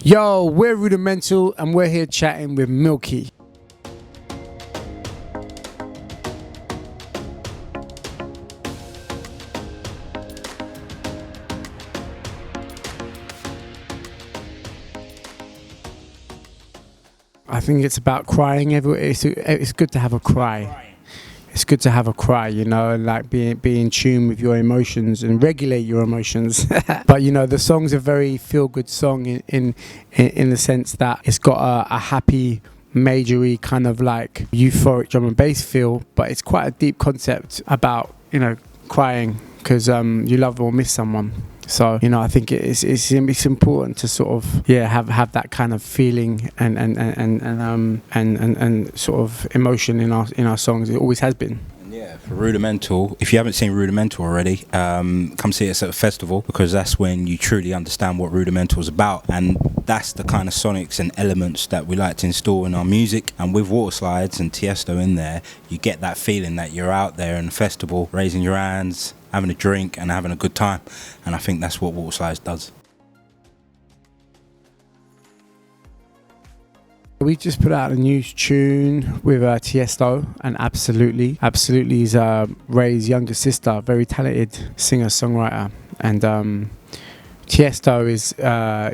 Yo, we're Rudimental and we're here chatting with Milky. I think it's about crying. It's good to have a cry. It's good to have a cry, you know, and like be in tune with your emotions and regulate your emotions. But you know, the song's a very feel-good song in the sense that it's got a happy, majory kind of like euphoric drum and bass feel, but it's quite a deep concept about, you know, crying because you love or miss someone. So you know, I think it's important to sort of have that kind of feeling and sort of emotion in our songs. It always has been. Yeah, for Rudimental, if you haven't seen Rudimental already, come see us at a festival, because that's when you truly understand what Rudimental is about, and that's the kind of sonics and elements that we like to install in our music. And with Waterslides and Tiesto in there, you get that feeling that you're out there in a festival, raising your hands, having a drink and having a good time, and I think that's what Waterslides does. We just put out a new tune with Tiesto, and Absolutely is Ray's younger sister, very talented singer-songwriter, and Tiesto is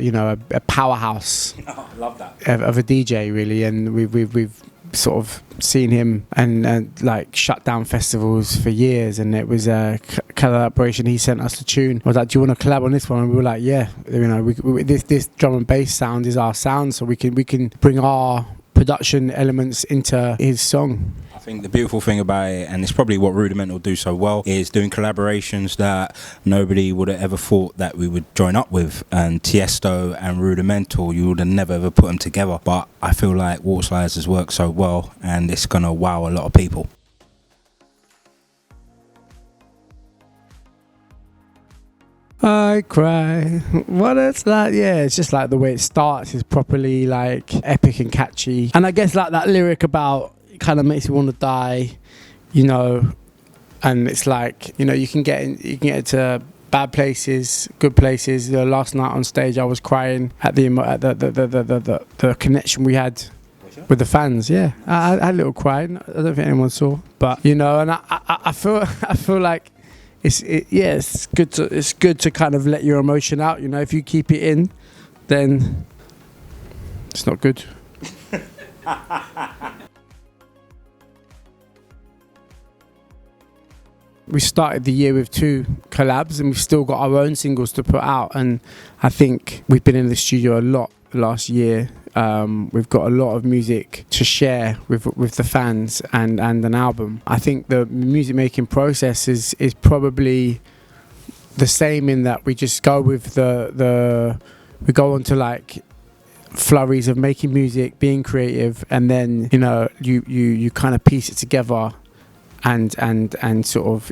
you know, a powerhouse. Oh, I love that. Of a DJ really, and we've sort of seen him and like shut down festivals for years, and it was a collaboration. He sent us the tune. I was like, do you want to collab on this one? And we were like, yeah, you know, this drum and bass sound is our sound, so we can bring our production elements into his song. I think the beautiful thing about it, and it's probably what Rudimental do so well, is doing collaborations that nobody would have ever thought that we would join up with. And Tiesto and Rudimental, you would have never ever put them together. But I feel like Waterslides has worked so well, and it's gonna wow a lot of people. I cry. What it's like, yeah, it's just like the way it starts is properly like epic and catchy. And I guess like that lyric about it kind of makes you want to die, you know. And it's like, you know, you can get into bad places, good places. Last night on stage, I was crying at the connection we had with the fans. Yeah, I had a little cry. I don't think anyone saw, but you know, and I feel like. It's good to kind of let your emotion out. You know, if you keep it in, then it's not good. We started the year with 2 collabs, and we've still got our own singles to put out. And I think we've been in the studio a lot last year. We've got a lot of music to share with the fans and an album. I think the music making process is probably the same in that we just go with we go on to like flurries of making music, being creative, and then you know you kind of piece it together and sort of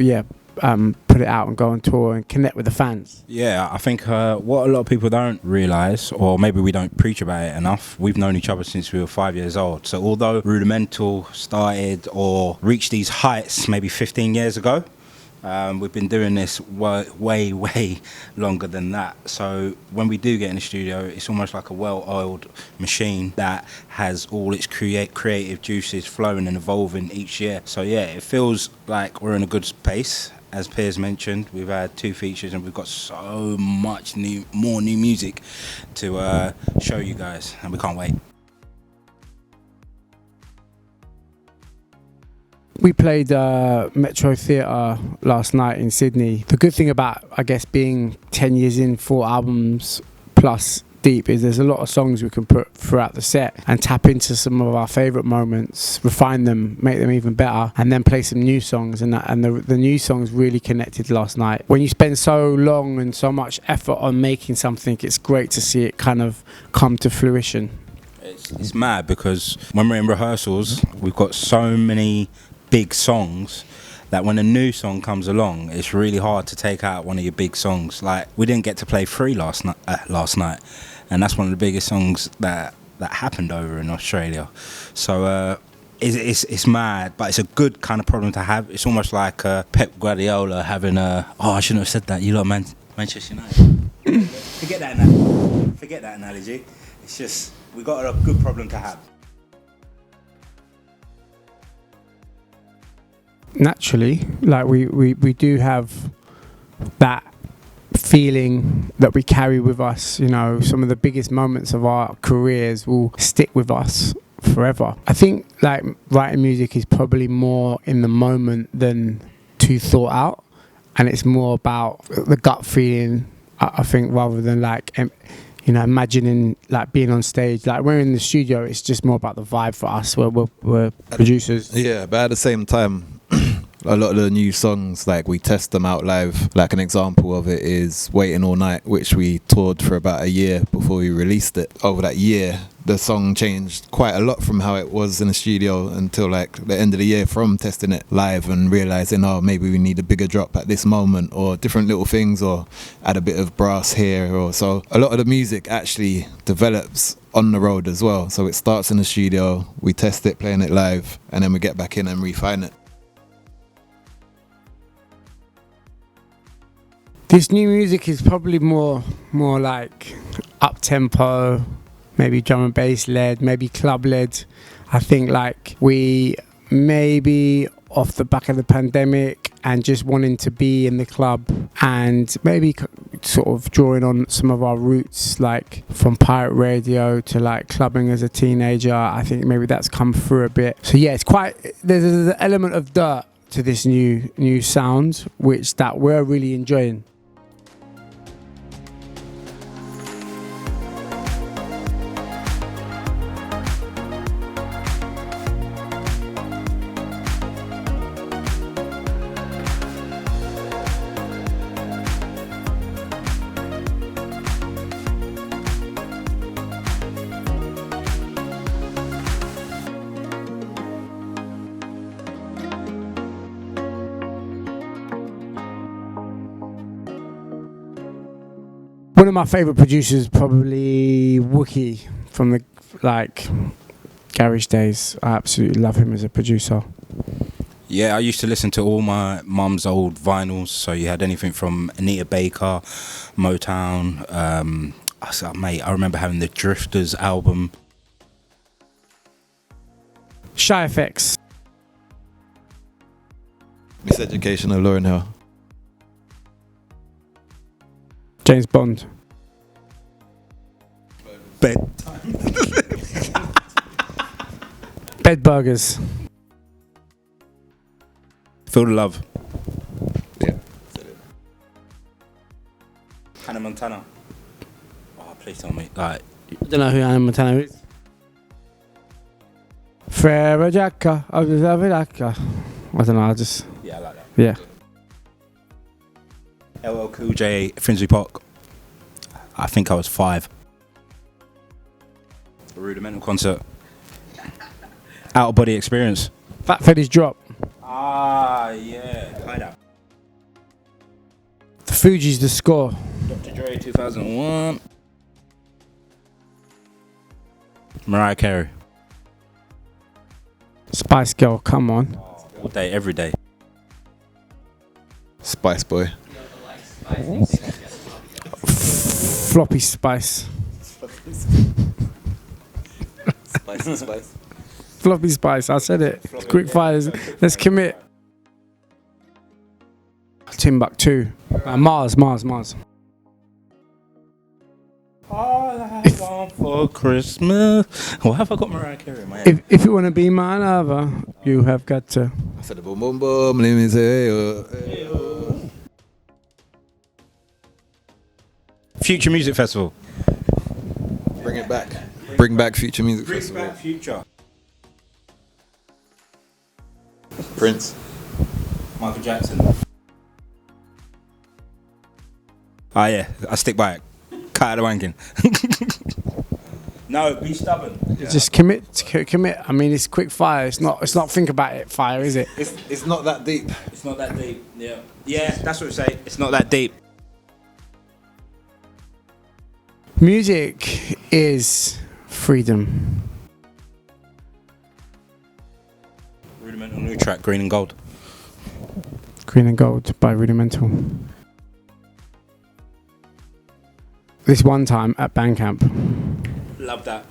put it out and go on tour and connect with the fans. Yeah, I think what a lot of people don't realise, or maybe we don't preach about it enough, we've known each other since we were 5 years old. So although Rudimental started or reached these heights maybe 15 years ago, we've been doing this way longer than that. So when we do get in the studio, it's almost like a well-oiled machine that has all its creative juices flowing and evolving each year. So yeah, it feels like we're in a good space. As Piers mentioned, we've had 2 features and we've got so much more new music to show you guys, and we can't wait. We played Metro Theatre last night in Sydney. The good thing about, I guess, being 10 years in, 4 albums plus deep, is there's a lot of songs we can put throughout the set and tap into some of our favourite moments, refine them, make them even better, and then play some new songs. And the new songs really connected last night. When you spend so long and so much effort on making something, it's great to see it kind of come to fruition. It's mad because when we're in rehearsals, we've got so many big songs that when a new song comes along, it's really hard to take out one of your big songs. Like, we didn't get to play Free last night, and that's one of the biggest songs that happened over in Australia. So it's mad, but it's a good kind of problem to have. It's almost like Pep Guardiola having I shouldn't have said that. You lot, Manchester United. Forget that now. Forget that analogy. It's just, we got a good problem to have. Naturally, like we do have that feeling that we carry with us. You know, some of the biggest moments of our careers will stick with us forever. I think like writing music is probably more in the moment than too thought out, and it's more about the gut feeling, I think, rather than like you know, imagining like being on stage. Like we're in the studio, it's just more about the vibe for us. We're producers. Yeah, but at the same time, a lot of the new songs, like we test them out live. Like an example of it is Waiting All Night, which we toured for about a year before we released it. Over that year, the song changed quite a lot from how it was in the studio until like the end of the year, from testing it live and realising, oh, maybe we need a bigger drop at this moment, or different little things, or add a bit of brass here. Or so a lot of the music actually develops on the road as well. So it starts in the studio, we test it, playing it live, and then we get back in and refine it. This new music is probably more like up tempo, maybe drum and bass led, maybe club led. I think like we maybe off the back of the pandemic and just wanting to be in the club, and maybe sort of drawing on some of our roots, like from pirate radio to like clubbing as a teenager. I think maybe that's come through a bit. So yeah, it's quite, there's an element of dirt to this new sound, which that we're really enjoying. One of my favourite producers, probably Wookie from the like garage days. I absolutely love him as a producer. Yeah, I used to listen to all my mum's old vinyls. So you had anything from Anita Baker, Motown. I remember having the Drifters album. Shy Effects. Miseducation of Lauryn Hill. James Bond. Bedtime. Bed Burgers. Feel the Love. Yeah. Hannah Montana. Oh, please tell me. Like, I don't know who Hannah Montana is. Frere Jacka. I don't know, I just... yeah, I like that. Yeah. LL Cool J, Finsbury Park. I think I was 5. A Rudimental concert. Out of body experience. Fat Freddy's Drop. Ah, yeah. Hideout. The Fugees, The Score. Dr. Dre, 2001. Mariah Carey. Spice Girl, come on. All day, every day. Spice Boy. Floppy Spice. Spice. Floppy Spice, I said it. Quick fires. Let's commit. Timbuktu. Mars. All I want for Christmas. Why have I got Mariah Carey in my head? If you want to be my lover, you have got to. I said boom boom boom. Let me say, hey, Future Music Festival. bring it back. Bring back Future Music Bring Festival. back Future. Prince. Michael Jackson. Ah, yeah, I stick by it. Cut out the wanking. No, be stubborn. Just commit. I mean, it's quick fire. It's not think about it fire, is it? It's not that deep. It's not that deep. Yeah. Yeah, that's what we say. It's not that deep. Music is freedom. Rudimental new track, Green and Gold. Green and Gold by Rudimental. this one time at Bandcamp. Love that.